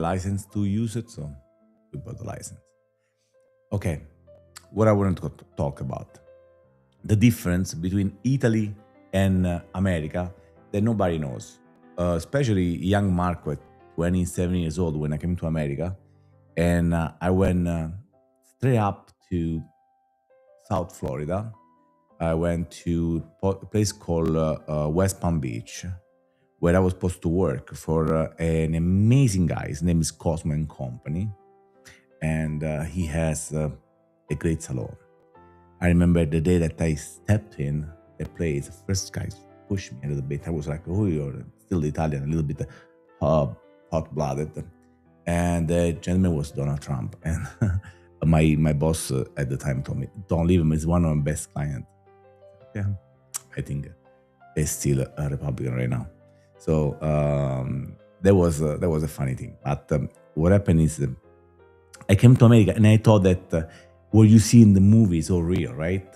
license to use it, so we bought the license. Okay, what I wanted to talk about, the difference between Italy and America that nobody knows, especially young Marco at 27 years old when I came to America, and I went straight up to South Florida. I went to a place called West Palm Beach, where I was supposed to work for an amazing guy. His name is Cosmo and Company, and he has a great salon. I remember the day that I stepped in the place, the first guy pushed me a little bit. I was like, oh, you're still Italian, a little bit hot-blooded. And the gentleman was Donald Trump. And my boss at the time told me, don't leave him, he's one of my best clients. Yeah, I think he's still a Republican right now. So that was a funny thing. But what happened is I came to America and I thought that what you see in the movie is all real, right?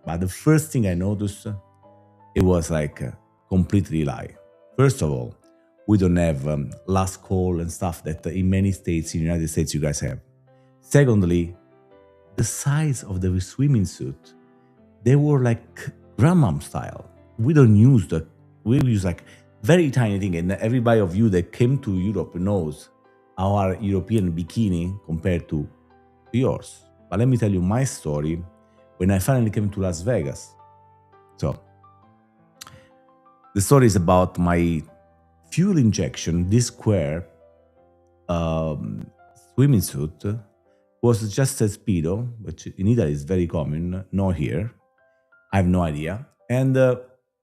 But the first thing I noticed, it was like completely lie. First of all, we don't have last call and stuff that in many states in the United States you guys have. Secondly, the size of the swimming suit, they were like grandmom style. We don't use we use like very tiny thing. And everybody of you that came to Europe knows our European bikini compared to yours. But let me tell you my story when I finally came to Las Vegas. So the story is about my fuel injection. This square swimming suit was just a Speedo, which in Italy is very common, not here. I have no idea. And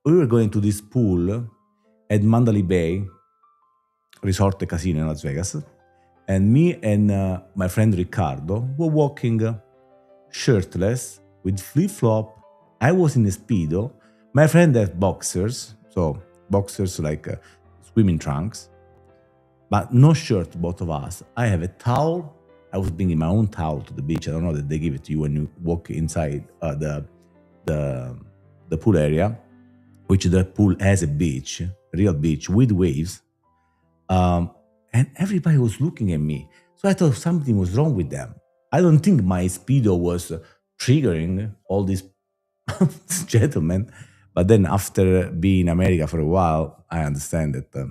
we were going to this pool at Mandalay Bay Resort Casino in Las Vegas. And me and my friend Riccardo were walking shirtless with flip-flop. I was in a Speedo. My friend had boxers, so boxers like swimming trunks, but no shirt, both of us. I have a towel. I was bringing my own towel to the beach. I don't know that they give it to you when you walk inside the pool area, which the pool has a beach, a real beach with waves. And everybody was looking at me. So I thought something was wrong with them. I don't think my Speedo was triggering all these gentlemen. But then after being in America for a while, I understand that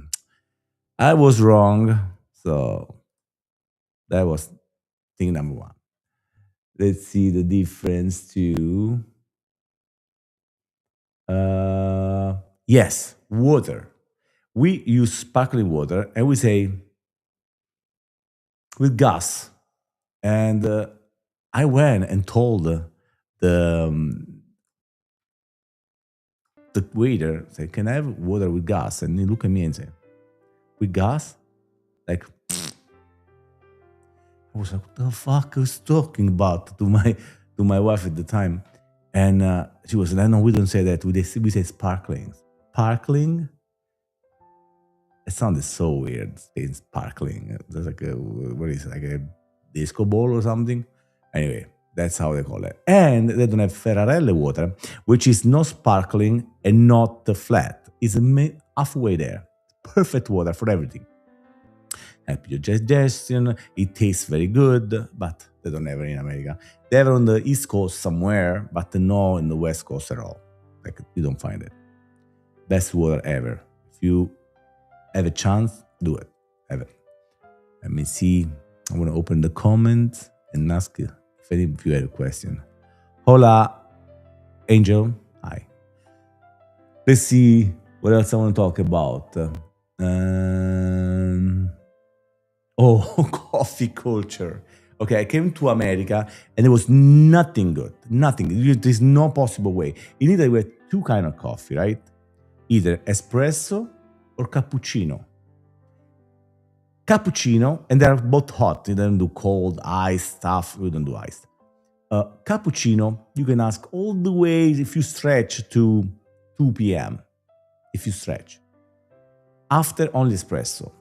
I was wrong. So that was thing number one. Let's see the difference to... yes, water. We use sparkling water and we say with gas. And I went and told the waiter, say, can I have water with gas? And he looked at me and said, with gas? Like, I was like, what the fuck I was talking about to my wife at the time. And she was like, no, we don't say that. We say sparkling. Sparkling? It sounded so weird saying sparkling. There's like what is it, like a disco ball or something? Anyway, that's how they call it. And they don't have Ferrarelle water, which is not sparkling and not flat. It's halfway there. Perfect water for everything. Help your digestion. It tastes very good, but they don't have it in America. They have it on the East Coast somewhere, but no in the West Coast at all. Like, you don't find it. Best water ever. If you have a chance, do it. Have it. Let me see. I want to open the comments and ask you if any of you have a question. Hola, Angel. Hi. Let's see what else I want to talk about. Coffee culture. Okay, I came to America and there was nothing good. Nothing. There's no possible way. In Italy, we have two kinds of coffee, right? Either espresso or cappuccino. Cappuccino, and they're both hot. They don't do cold, ice stuff. We don't do ice. Cappuccino, you can ask all the way if you stretch to 2 p.m. If you stretch. After, only espresso.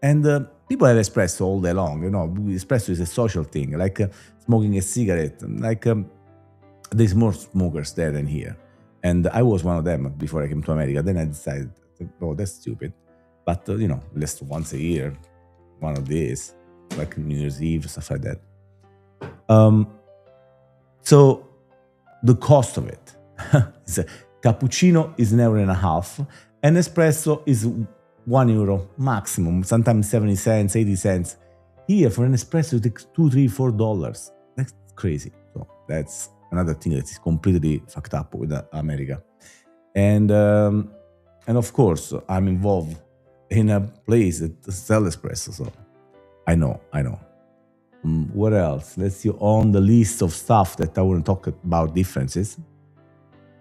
And people have espresso all day long. You know, espresso is a social thing, like smoking a cigarette. Like there's more smokers there than here. And I was one of them before I came to America. Then I decided, oh, that's stupid. But, just once a year, one of these, like New Year's Eve, stuff like that. Um, so the cost of it is a cappuccino is an euro and a half, and espresso is €1 maximum, sometimes 70 cents, 80 cents. Here for an espresso it takes $2, $3, $4. That's crazy. So that's another thing that is completely fucked up with America. And of course I'm involved in a place that sells espresso, so I know. What else? Let's see on the list of stuff that I want to talk about differences.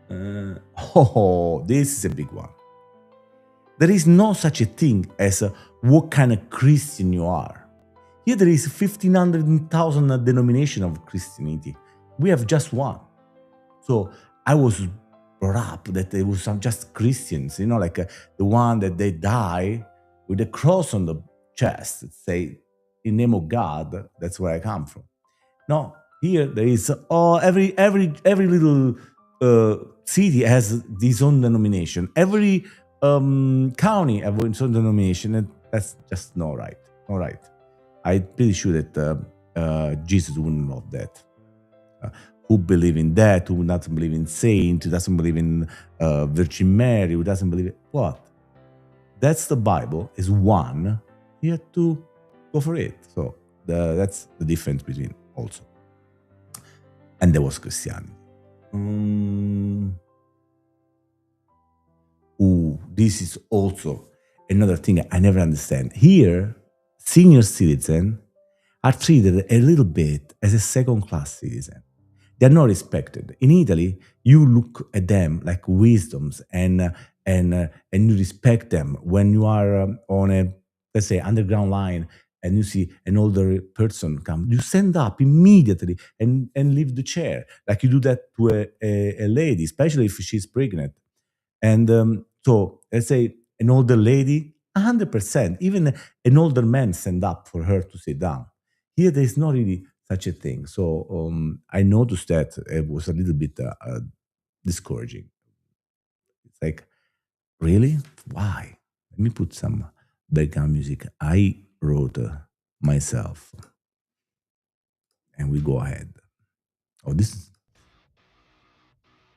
This is a big one. There is no such a thing as what kind of Christian you are. Here there is 1,500,000 denomination of Christianity. We have just one. So I was brought up that there was some just Christians, like the one that they die with a cross on the chest that say, in name of God, that's where I come from. No, here there is every little city has its own denomination. Every county has its own denomination, and that's just not right. All right, I'm pretty sure that Jesus wouldn't love that. Who believe in that? Who doesn't believe in saint? Who doesn't believe in Virgin Mary? Who doesn't believe it? What? That's the Bible. Is one. You have to go for it. So that's the difference between also. And there was Christianity. This is also another thing I never understand. Here, senior citizens are treated a little bit as a second-class citizen. They're not respected. In Italy, you look at them like wisdoms and you respect them when you are on a, let's say, underground line and you see an older person come. You stand up immediately and leave the chair, like you do that to a lady, especially if she's pregnant. And so, let's say an older lady, 100%, even an older man stand up for her to sit down. Here, there is not really such a thing. So I noticed that it was a little bit discouraging. It's like, really? Why? Let me put some background music I wrote myself. And we go ahead. Oh, this is...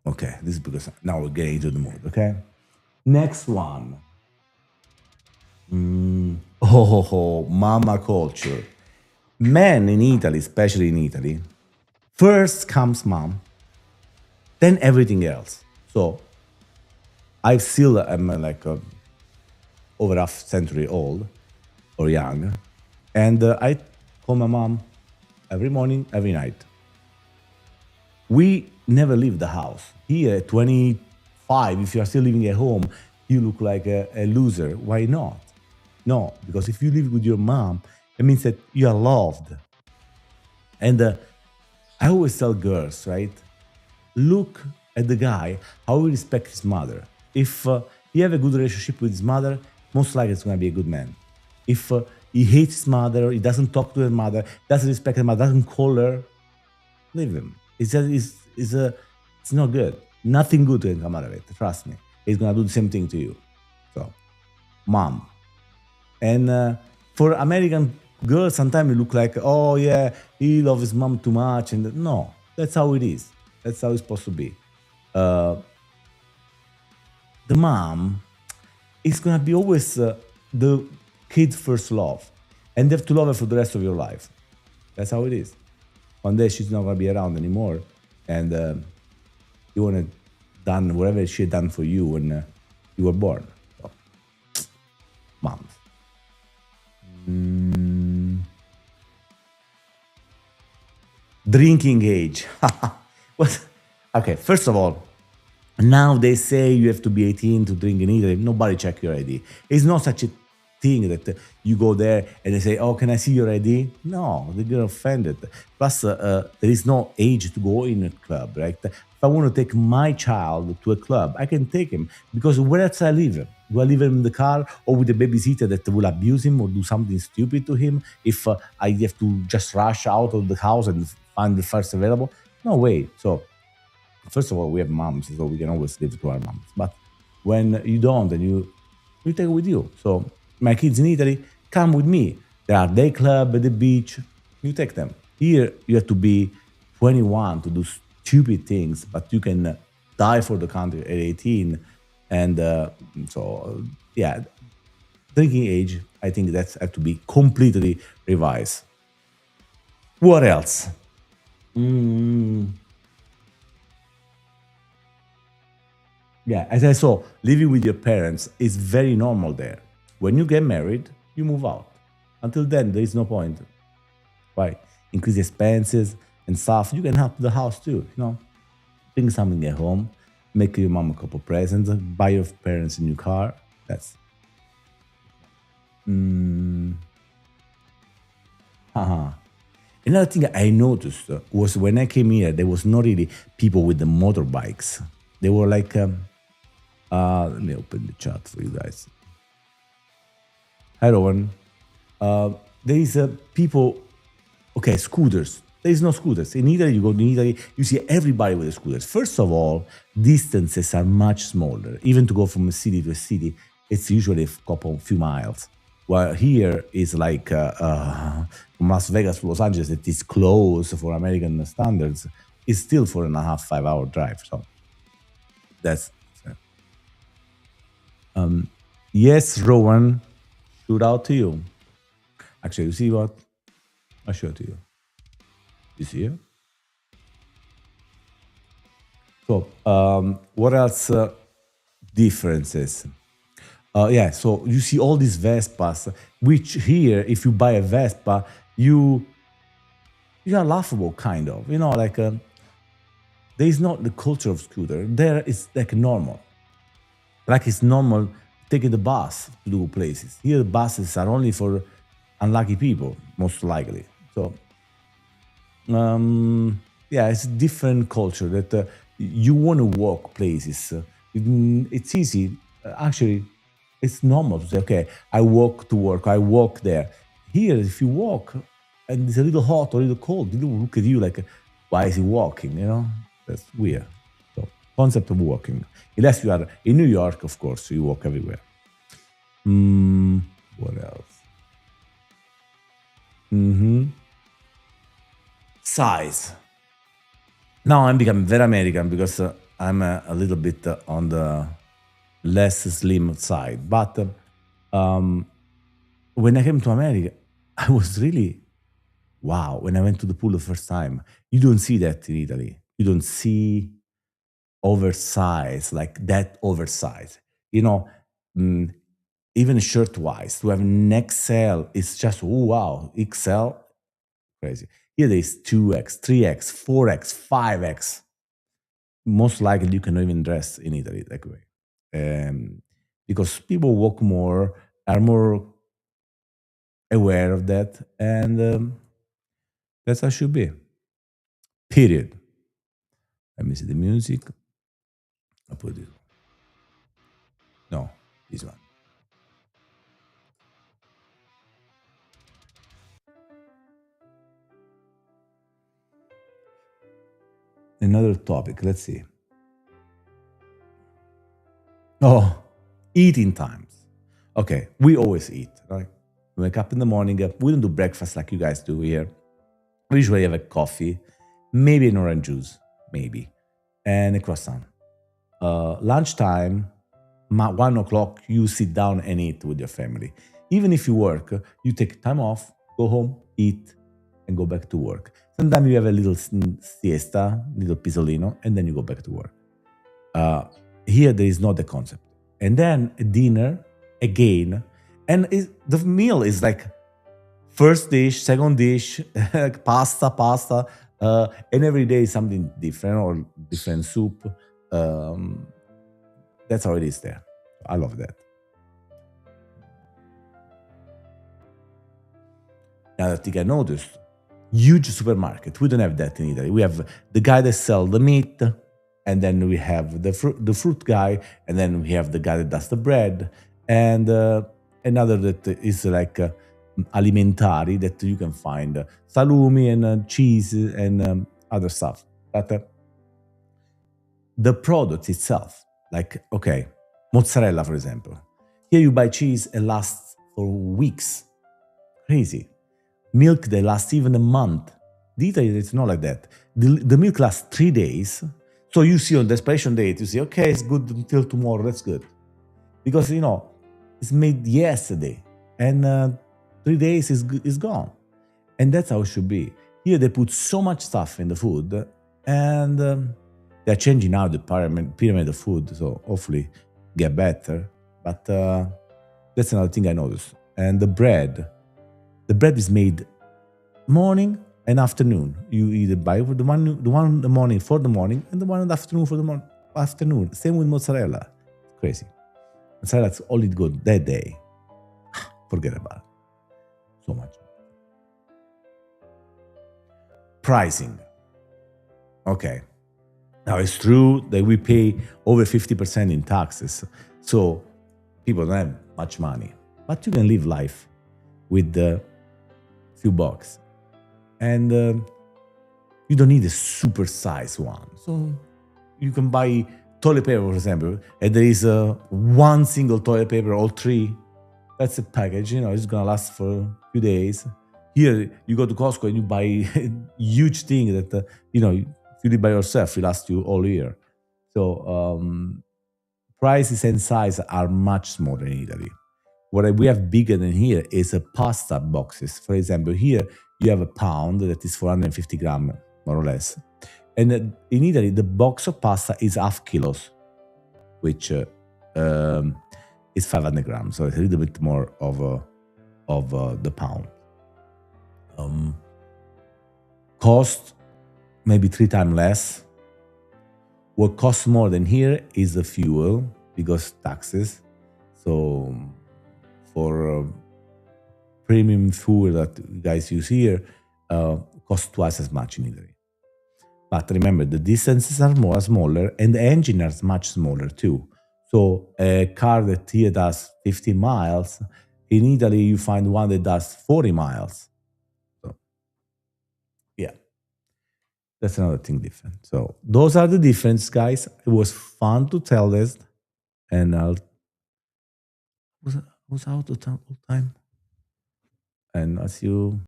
Okay, this is because now we're getting into the mood, okay? Next one. Mama culture. Men in Italy, especially in Italy, first comes mom, then everything else. So I still am like over half century old or young, and I call my mom every morning, every night. We never leave the house. Here at 25, if you are still living at home, you look like a loser. Why not? No, because if you live with your mom, it means that you are loved. And I always tell girls, right? Look at the guy, how he respects his mother. If he have a good relationship with his mother, most likely it's going to be a good man. If he hates his mother, he doesn't talk to her mother, doesn't respect her mother, doesn't call her, leave him. It's not good. Nothing good can come out of it. Trust me. He's going to do the same thing to you. So, mom. And for American girls, sometimes it look like, oh yeah, he loves his mom too much. And no, that's how it is. That's how it's supposed to be. The mom is going to be always the kid's first love. And you have to love her for the rest of your life. That's how it is. One day she's not going to be around anymore. And you want to done whatever she had done for you when you were born. So, moms. Drinking age. Okay, first of all, now they say you have to be 18 to drink in Italy. Nobody check your ID. It's not such a thing that you go there and they say, oh, can I see your ID? No, they get offended. Plus, there is no age to go in a club, right? If I want to take my child to a club, I can take him because where else I live? Do I leave him in the car or with a babysitter that will abuse him or do something stupid to him if I have to just rush out of the house and find the first available? No way. So, first of all, we have moms, so we can always live to our moms. But when you don't, then you take it with you. So my kids in Italy come with me There are day club at the beach. You take them. Here, you have to be 21 to do stupid things, but you can die for the country at 18. And yeah, drinking age, I think that's have to be completely revised. What else? Mm, yeah, as I saw, living with your parents is very normal there. When you get married, you move out. Until then, there is no point. Why? Increase expenses and stuff. You can help the house too. Bring something at home, make your mom a couple presents, buy your parents a new car. That's haha. Another thing I noticed was when I came here, there was not really people with the motorbikes. They were like, let me open the chat for you guys. Hi, Rowan. There is people, okay, scooters. There is no scooters. In Italy, you go to Italy, you see everybody with the scooters. First of all, distances are much smaller. Even to go from a city to a city, it's usually a few miles. While here is like from Las Vegas to Los Angeles, it is close for American standards. It's still 4.5, 5 hour drive. So that's yes, Rowan. Shoot out to you. Actually, you see what? I'll show it to you. You see it? So, what else differences? Yeah, so you see all these Vespas, which here, if you buy a Vespa, you are laughable, kind of. Like there is not the culture of scooter. There is like normal. Like it's normal taking the bus to do places. Here, buses are only for unlucky people, most likely. So, yeah, it's a different culture that you want to walk places. It's easy. Actually, it's normal to say, okay, I walk to work, I walk there. Here, if you walk and it's a little hot or a little cold, people look at you like, why is he walking? That's weird. So, concept of walking. Unless you are in New York, of course, you walk everywhere. What else? Size. Now I'm becoming very American because I'm a little bit on the less slim side. But when I came to America, I was really wow. When I went to the pool the first time, you don't see that in Italy. You don't see oversized like that oversized. You know, mm, even shirt wise, to have an XL is just oh, wow. XL, crazy. Here there is 2X, 3X, 4X, 5X. Most likely you cannot even dress in Italy that way. Because people walk more, are more aware of that, and that's how it should be. Period. Let me see the music. I put it. No, this one. Another topic. Let's see. Oh, eating times. Okay, we always eat, right? We wake up in the morning. We don't do breakfast like you guys do here. We usually have a coffee, maybe an orange juice, maybe, and a croissant. Lunchtime, 1 o'clock, you sit down and eat with your family. Even if you work, you take time off, go home, eat, and go back to work. Sometimes you have a little siesta, little pisolino, and then you go back to work. Uh, Here, there is not the concept. And then dinner again, and the meal is like first dish, second dish, pasta, and every day is something different or different soup. Um, that's how it is there. I love that. Another thing I noticed, huge supermarket. We don't have that in Italy. We have the guy that sell the meat, and then we have the fruit guy, and then we have the guy that does the bread, and another that is like alimentari that you can find salumi and cheese and other stuff. But the product itself, like okay, mozzarella for example. Here you buy cheese, it lasts for weeks. Crazy. Milk that lasts even a month. The Italy, it's not like that. The milk lasts 3 days. So you see on the expiration date, you see, okay, it's good until tomorrow, that's good. Because, it's made yesterday. And 3 days is gone. And that's how it should be. Here they put so much stuff in the food, and they're changing now the pyramid of food, so hopefully get better. But that's another thing I noticed. And the bread is made morning and afternoon. You either buy the one in the morning for the morning and the one in the afternoon for the afternoon. Same with mozzarella. It's crazy. Mozzarella's only good that day. Forget about it. So much. Pricing. Okay. Now it's true that we pay over 50% in taxes. So people don't have much money. But you can live life with a few bucks. And you don't need a super size one. So you can buy toilet paper, for example, and there is one single toilet paper, all three. That's a package, it's gonna last for a few days. Here, you go to Costco and you buy a huge thing that, if you live by yourself, it lasts you all year. So prices and size are much smaller in Italy. What we have bigger than here is a pasta boxes. For example, here you have a pound that is 450 grams, more or less. And in Italy, the box of pasta is half kilos, which is 500 grams. So it's a little bit more of the pound. Cost maybe 3 times less. What costs more than here is the fuel, because taxes. So for premium fuel that you guys use here, costs twice as much in Italy. But remember, the distances are smaller, and the engine is much smaller too. So a car that here does 50 miles, in Italy you find one that does 40 miles. So yeah, that's another thing different. So those are the differences, guys. It was fun to tell this, and I was out of time, and I'll see you